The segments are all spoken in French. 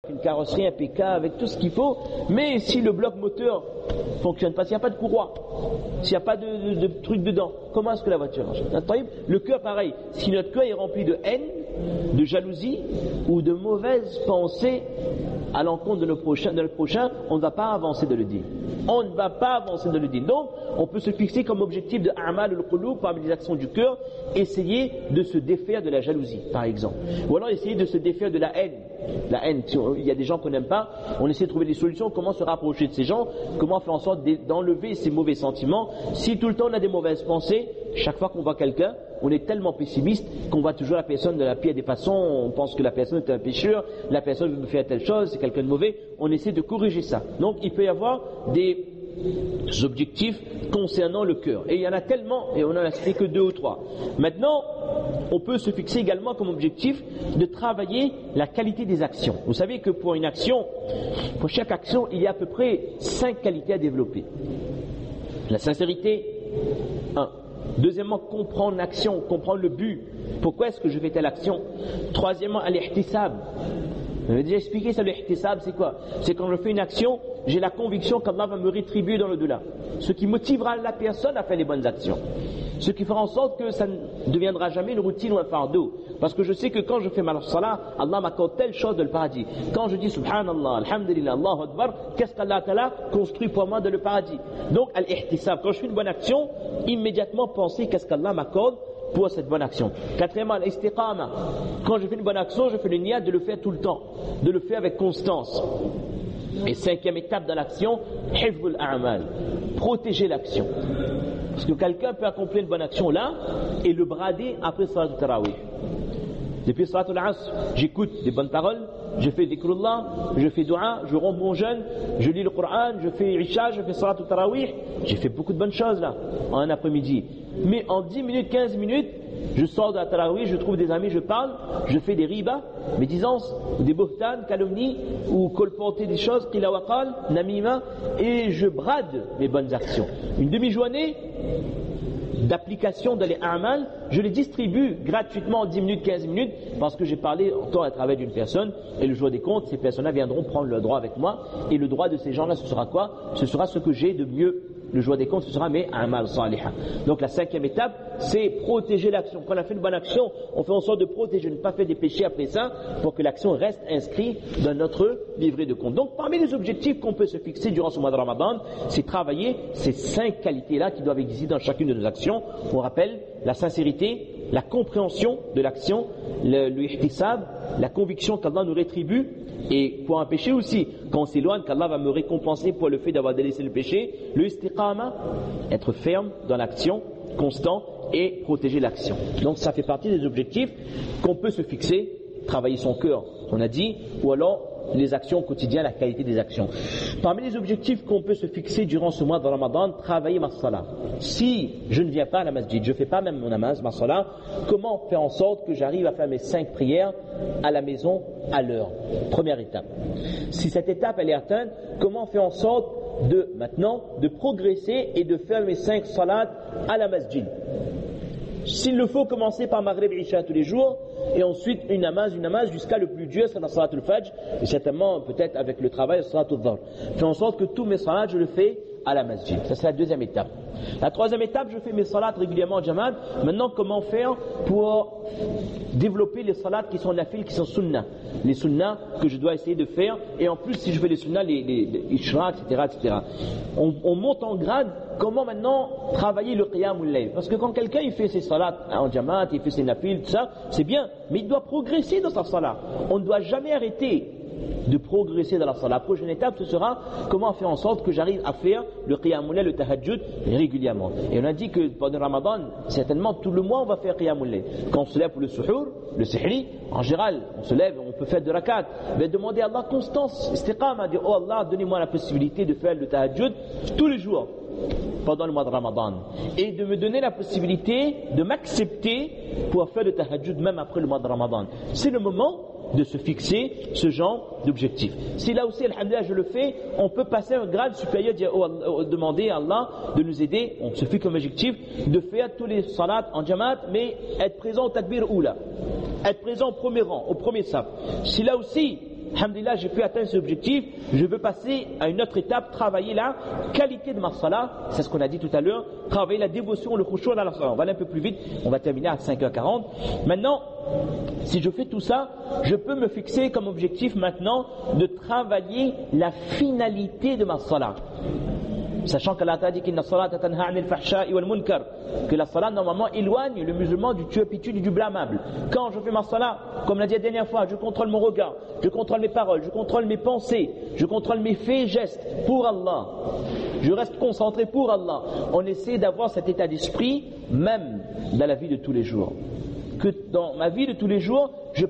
une carrosserie impeccable avec tout ce qu'il faut, mais si le bloc moteur ne fonctionne pas, s'il n'y a pas de courroie, s'il n'y a pas de truc dedans, comment est-ce que la voiture marche? Le cœur, pareil. Si notre cœur est rempli de haine, de jalousie ou de mauvaises pensées à l'encontre de notre prochain, on ne va pas avancer de le dire. On ne va pas avancer de le dire. Donc, on peut se fixer comme objectif de a'mal al-qulub, parmi les actions du cœur, essayer de se défaire de la jalousie, par exemple. Ou alors essayer de se défaire de la haine. La haine, il y a des gens qu'on n'aime pas, on essaie de trouver des solutions, comment se rapprocher de ces gens, comment faire en sorte d'enlever ces mauvais sentiments. Si tout le temps on a des mauvaises pensées, chaque fois qu'on voit quelqu'un, on est tellement pessimiste qu'on voit toujours la personne de la pire des façons, on pense que la personne est un pécheur, la personne veut me faire telle chose, c'est quelqu'un de mauvais, on essaie de corriger ça. Donc il peut y avoir des objectifs concernant le cœur. Et il y en a tellement, et on n'en a cité que 2 ou 3. Maintenant, on peut se fixer également comme objectif de travailler la qualité des actions. Vous savez que pour une action, pour chaque action, il y a à peu près 5 qualités à développer. La sincérité, 1. Deuxièmement, comprendre l'action, comprendre le but. Pourquoi est-ce que je fais telle action? Troisièmement, al-ihtisab. J'avais déjà expliqué ça, l'ihtisab, c'est quoi? C'est quand je fais une action, j'ai la conviction qu'Allah va me rétribuer dans le-delà. Ce qui motivera la personne à faire les bonnes actions. Ce qui fera en sorte que ça ne deviendra jamais une routine ou un fardeau. Parce que je sais que quand je fais ma salat, Allah m'accorde telle chose de le paradis. Quand je dis Subhanallah, Alhamdulillah, Allahu Akbar, qu'est-ce qu'Allah Ta'ala construit pour moi dans le paradis? Donc, al-ihtisab, quand je fais une bonne action, immédiatement penser qu'est-ce qu'Allah m'accorde pour cette bonne action. Quatrièmement, l'istiqama. Quand je fais une bonne action, je fais le niyat de le faire tout le temps, de le faire avec constance. Et 5e étape dans l'action, hifzul a'mal, protéger l'action. Parce que quelqu'un peut accomplir une bonne action là et le brader après Salat al-Tarawih. Depuis Salat al-Asr, j'écoute des bonnes paroles, je fais dhikrullah, je fais dua, je romps mon jeûne, je lis le Coran, je fais Isha, je fais Salat al-Tarawih. J'ai fait beaucoup de bonnes choses là, en un après-midi. Mais en 10 minutes, 15 minutes, je sors de la Tarawih, je trouve des amis, je parle, je fais des riba, médisances, des buhtan, calomnies, ou colporter des choses, qila wa qal, namima, et je brade mes bonnes actions. Une demi-journée d'application dans les a'mal, je les distribue gratuitement en 10 minutes, 15 minutes, parce que j'ai parlé encore à travers d'une personne, et le jour des comptes, ces personnes-là viendront prendre le droit avec moi, et le droit de ces gens-là, ce sera quoi? Ce sera ce que j'ai de mieux. Le jour des comptes, ce sera mes a'mal salihah. Donc la 5e étape, c'est protéger l'action. Quand on a fait une bonne action, on fait en sorte de protéger, de ne pas faire des péchés après ça, pour que l'action reste inscrite dans notre livret de compte. Donc parmi les objectifs qu'on peut se fixer durant ce mois de Ramadan, c'est travailler ces 5 qualités-là qui doivent exister dans chacune de nos actions. On rappelle la sincérité, la compréhension de l'action, le ihtisab, la conviction qu'Allah nous rétribue, et pour un péché aussi, quand on s'éloigne, qu'Allah va me récompenser pour le fait d'avoir délaissé le péché, le istiqama, être ferme dans l'action, constant, et protéger l'action. Donc ça fait partie des objectifs qu'on peut se fixer, travailler son cœur, on a dit, ou alors les actions quotidiennes, la qualité des actions. Parmi les objectifs qu'on peut se fixer durant ce mois de Ramadan, travailler ma salat. Si je ne viens pas à la masjid, je ne fais pas même mon namaz, ma salat, comment faire en sorte que j'arrive à faire mes 5 prières à la maison à l'heure? Première étape. Si cette étape elle est atteinte, comment faire en sorte maintenant de progresser et de faire mes 5 salats à la masjid? S'il le faut, commencer par Maghrib et Isha tous les jours, et ensuite une namaz jusqu'à le plus dur, c'est la Salat al-Fajr, et certainement peut-être avec le travail, la Salat al-Dhahr. Faire en sorte que tous mes salats, je le fais à la masjid. Ça c'est la 2e étape. La 3e étape, je fais mes salats régulièrement en jamad. Maintenant, comment faire pour développer les salats qui sont nafil, qui sont sunnah? Les sunnahs que je dois essayer de faire, et en plus, si je fais les sunnahs, les ishra, etc. On monte en grade. Comment maintenant travailler le qiyamul layl? Parce que quand quelqu'un il fait ses salats en jamad, il fait ses nafil, tout ça, c'est bien, mais il doit progresser dans sa salat. On ne doit jamais arrêter de progresser dans la salat. La prochaine étape, ce sera comment faire en sorte que j'arrive à faire le qiyamul layl, le tahajjud régulièrement. Et on a dit que pendant Ramadan, certainement tout le mois on va faire qiyamul layl. Quand on se lève pour le suhour, le sihri, en général, on se lève, on peut faire de rakat, mais demander à Allah constance, istiqama, dire oh Allah, donnez-moi la possibilité de faire le tahajjud tous les jours pendant le mois de Ramadan, et de me donner la possibilité de m'accepter pour faire le tahajjud même après le mois de Ramadan. C'est le moment de se fixer ce genre d'objectif. Si là aussi, alhamdulillah, je le fais, on peut passer un grade supérieur, demander à Allah de nous aider, on se fixe comme objectif de faire tous les salats en jamaat, mais être présent au takbir oula, être présent au premier rang, au premier saf. Si là aussi alhamdulillah, j'ai pu atteindre cet objectif, je veux passer à une autre étape, travailler la qualité de ma salat, c'est ce qu'on a dit tout à l'heure, travailler la dévotion, le khushu' dans la salat. On va aller un peu plus vite, on va terminer à 5h40. Maintenant, si je fais tout ça, je peux me fixer comme objectif maintenant de travailler la finalité de ma salat. Sachant qu'Allah a dit que la salat normalement éloigne le musulman du turpitude et du blâmable. Quand je fais ma salat, comme l'a dit la dernière fois, je contrôle mon regard, je contrôle mes paroles, je contrôle mes pensées, je contrôle mes faits et gestes pour Allah. Je reste concentré pour Allah. On essaie d'avoir cet état d'esprit même dans la vie de tous les jours. Que dans ma vie de tous les jours, je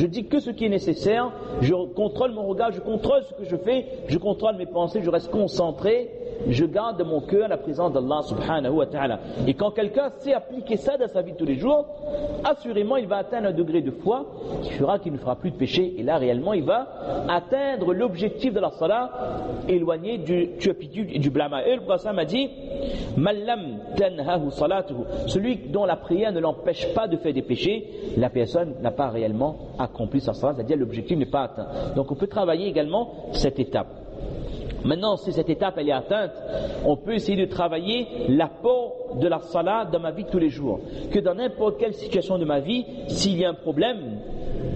dis que ce qui est nécessaire, je contrôle mon regard, je contrôle ce que je fais, je contrôle mes pensées, je reste concentré, je garde dans mon cœur la présence d'Allah subhanahu wa ta'ala. Et quand quelqu'un sait appliquer ça dans sa vie de tous les jours, assurément il va atteindre un degré de foi qui fera qu'il ne fera plus de péché. Et là réellement il va atteindre l'objectif de la salat, éloigné du turpitude et du blâme. Et le prophète m'a dit, Mallam tanhahu salatuhu, celui dont la prière ne l'empêche pas de faire des péchés, la personne n'a pas réellement accompli sa salat, c'est-à-dire l'objectif n'est pas atteint. Donc on peut travailler également cette étape. Maintenant, si cette étape elle est atteinte, on peut essayer de travailler l'apport de la salat dans ma vie de tous les jours. Que dans n'importe quelle situation de ma vie, s'il y a un problème,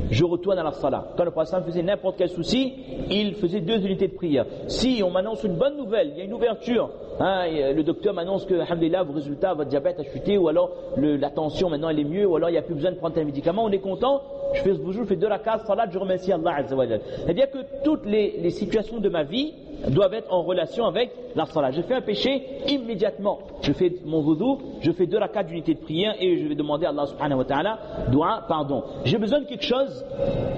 je retourne à la salat. Quand le prophète faisait n'importe quel souci, il faisait 2 unités de prière. Si on m'annonce une bonne nouvelle, il y a une ouverture, le docteur m'annonce que, alhamdulillah, vos résultats, votre diabète a chuté, ou alors la tension maintenant elle est mieux, ou alors il n'y a plus besoin de prendre un médicament, on est content, je fais 2 rakats, salat, je remercie Allah Azza wa Jal. C'est-à-dire que toutes les situations de ma vie doivent être en relation avec la salat. Je fais un péché, immédiatement, je fais mon wudu, je fais 2 rakats d'unité de prière et je vais demander à Allah subhanahu wa ta'ala, dua, pardon. J'ai besoin de quelque chose,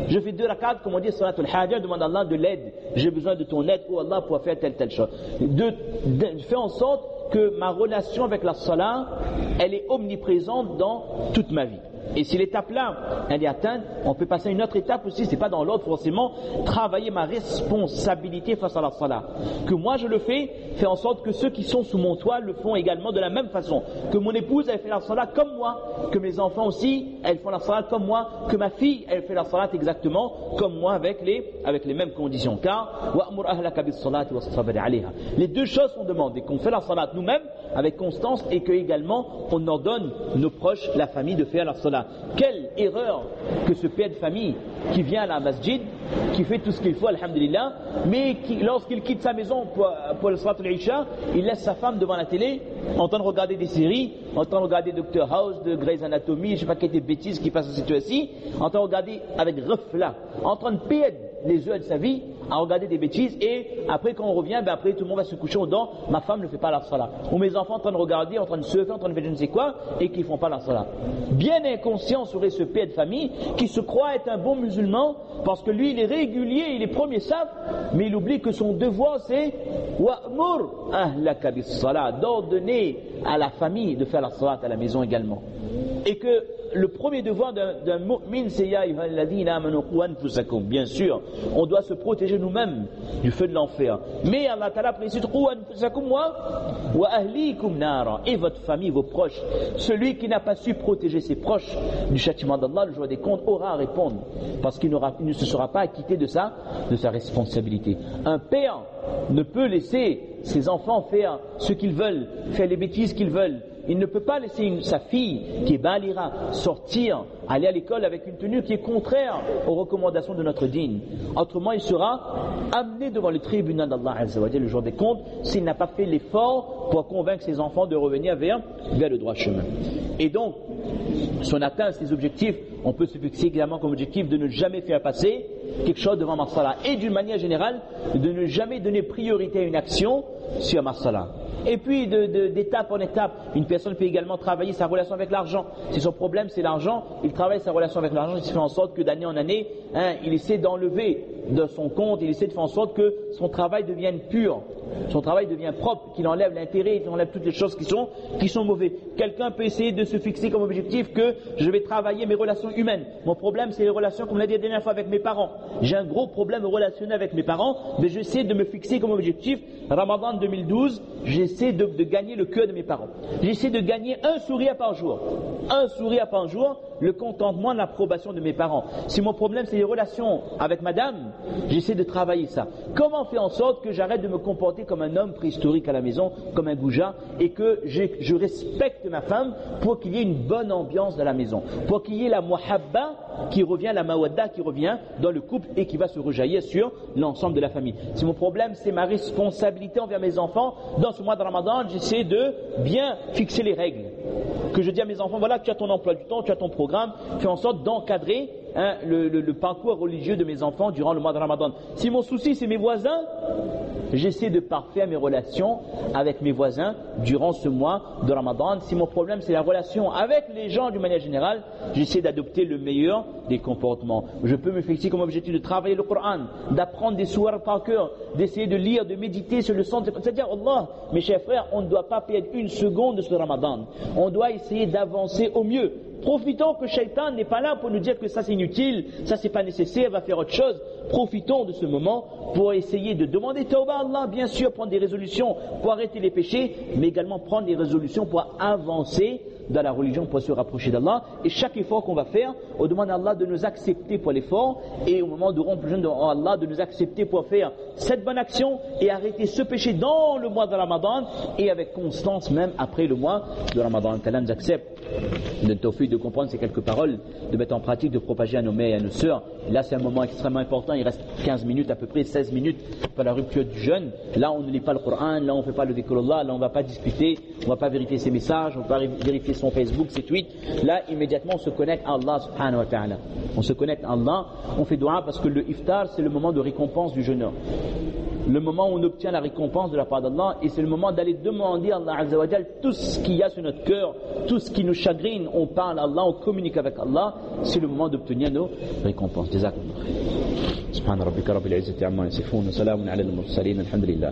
je fais 2 rakats, comme on dit, salatul haja, je demande à Allah de l'aide. J'ai besoin de ton aide, oh Allah, pour faire telle chose. Fais en sorte que ma relation avec la salat, elle est omniprésente dans toute ma vie. Et si l'étape là, elle est atteinte, on peut passer à une autre étape aussi, c'est pas dans l'ordre forcément, travailler ma responsabilité face à la salat. Que moi je le fais, faire en sorte que ceux qui sont sous mon toit le font également de la même façon. Que mon épouse, elle fait la salat comme moi, que mes enfants aussi, elles font la salat comme moi, que ma fille, elle fait la salat exactement comme moi avec les mêmes conditions. Car, wa'mur ahlaka bis salati wastabir 'alayha. Les 2 choses sont demandées, qu'on fait la salat nous-mêmes avec constance et que également on ordonne nos proches, la famille de faire la salat. Quelle erreur que ce père de famille qui vient à la masjid, qui fait tout ce qu'il faut, alhamdulillah, mais qui, lorsqu'il quitte sa maison pour le salat al-isha, il laisse sa femme devant la télé, en train de regarder des séries, en train de regarder Dr House, de Grey's Anatomy, je sais pas quelles des bêtises qui passent à cette heure-ci, en train de regarder avec reflet, en train de perdre les heures de sa vie à regarder des bêtises, et après quand on revient, après tout le monde va se coucher aux dents, ma femme ne fait pas la salat. Ou mes enfants en train de regarder, en train de surfer, en train de faire je ne sais quoi, et qui ne font pas la salat. Bien inconscient serait ce père de famille qui se croit être un bon musulman, parce que lui il est régulier, il est premier saf, mais il oublie que son devoir c'est wa'mur ahlaka bis salat, d'ordonner à la famille de faire la salat à la maison également. Et que le premier devoir d'un mu'min, c'est ya ayyuhalladhina amanu qu anfusakum. Bien sûr, on doit se protéger nous-mêmes du feu de l'enfer. Mais Allah Ta'ala précise qu anfusakum wa ahlikum nara, et votre famille, vos proches. Celui qui n'a pas su protéger ses proches du châtiment d'Allah, le jour des comptes, aura à répondre, parce qu'il ne se sera pas acquitté de sa responsabilité. Un père ne peut laisser ses enfants faire ce qu'ils veulent, faire les bêtises qu'ils veulent. Il ne peut pas laisser sa fille, qui est balira, sortir, aller à l'école avec une tenue qui est contraire aux recommandations de notre dîn. Autrement, il sera amené devant le tribunal d'Allah Azza wa Jalla le jour des comptes s'il n'a pas fait l'effort pour convaincre ses enfants de revenir vers le droit chemin. Et donc, si on atteint ces objectifs, on peut se fixer également comme objectif de ne jamais faire passer quelque chose devant ma salat. Et d'une manière générale, de ne jamais donner priorité à une action sur ma salat. Et puis d'étape en étape, une personne peut également travailler sa relation avec l'argent. Si son problème c'est l'argent, il travaille sa relation avec l'argent, il fait en sorte que d'année en année, il essaie d'enlever de son compte, il essaie de faire en sorte que son travail devienne pur, son travail devient propre, qu'il enlève l'intérêt, qu'il enlève toutes les choses qui sont mauvaises. Quelqu'un peut essayer de se fixer comme objectif que je vais travailler mes relations humaines. Mon problème c'est les relations, comme on l'a dit la dernière fois, avec mes parents. J'ai un gros problème relationnel avec mes parents, mais j'essaie de me fixer comme objectif, Ramadan 2012, j'essaie j'essaie de gagner le cœur de mes parents. J'essaie de gagner un sourire par jour. Un sourire par jour, le contentement, l'approbation de mes parents. Si mon problème c'est les relations avec madame, j'essaie de travailler ça. Comment faire en sorte que j'arrête de me comporter comme un homme préhistorique à la maison, comme un goujat, et que je respecte ma femme pour qu'il y ait une bonne ambiance dans la maison, pour qu'il y ait la muhabba qui revient, la mawadda qui revient dans le couple et qui va se rejaillir sur l'ensemble de la famille. Si mon problème c'est ma responsabilité envers mes enfants, dans ce mois de Ramadan, j'essaie de bien fixer les règles. Que je dis à mes enfants, voilà, tu as ton emploi du temps, tu as ton programme, fais en sorte d'encadrer le parcours religieux de mes enfants durant le mois de Ramadan. Si mon souci c'est mes voisins, j'essaie de parfaire mes relations avec mes voisins durant ce mois de Ramadan. Si mon problème c'est la relation avec les gens d'une manière générale, j'essaie d'adopter le meilleur des comportements. Je peux me fixer comme objectif de travailler le Coran, d'apprendre des sourates par cœur, d'essayer de lire, de méditer sur le sens. C'est-à-dire, Allah, mes chers frères, on ne doit pas perdre une seconde de ce Ramadan. On doit essayer d'avancer au mieux. Profitons que Shaitan n'est pas là pour nous dire que ça c'est inutile, ça c'est pas nécessaire, va faire autre chose. Profitons de ce moment pour essayer de demander tawbah à Allah, bien sûr, prendre des résolutions pour arrêter les péchés, mais également prendre des résolutions pour avancer dans la religion, pour se rapprocher d'Allah. Et chaque effort qu'on va faire, on demande à Allah de nous accepter pour l'effort, et au moment où nous aurons plus jeune, on demande à Allah de nous accepter pour faire cette bonne action et arrêter ce péché dans le mois de Ramadan et avec constance même après le mois de Ramadan. Qu'Allah nous accepte de tawfiq de comprendre ces quelques paroles, de mettre en pratique, de propager à nos mères et à nos sœurs. Là c'est un moment extrêmement important, il reste 15 minutes à peu près, 16 minutes pour la rupture du jeûne. Là on ne lit pas le Coran, là on ne fait pas le dhikrullah, là on ne va pas discuter, on ne va pas vérifier ses messages, on ne va pas vérifier son Facebook, ses tweets. Là immédiatement on se connecte à Allah subhanahu wa ta'ala. On se connecte à Allah, on fait dua parce que le iftar c'est le moment de récompense du jeûneur. Le moment où on obtient la récompense de la part d'Allah, et c'est le moment d'aller demander à Allah Azza wa Jal tout ce qu'il y a sur notre cœur, tout ce qui nous chagrine, on parle à Allah, on communique avec Allah, c'est le moment d'obtenir nos récompenses. Jazakumullah khair. Subhana rabbika rabbil izzati amma yasifun wa salamun ala al-mursalin, alhamdulillah.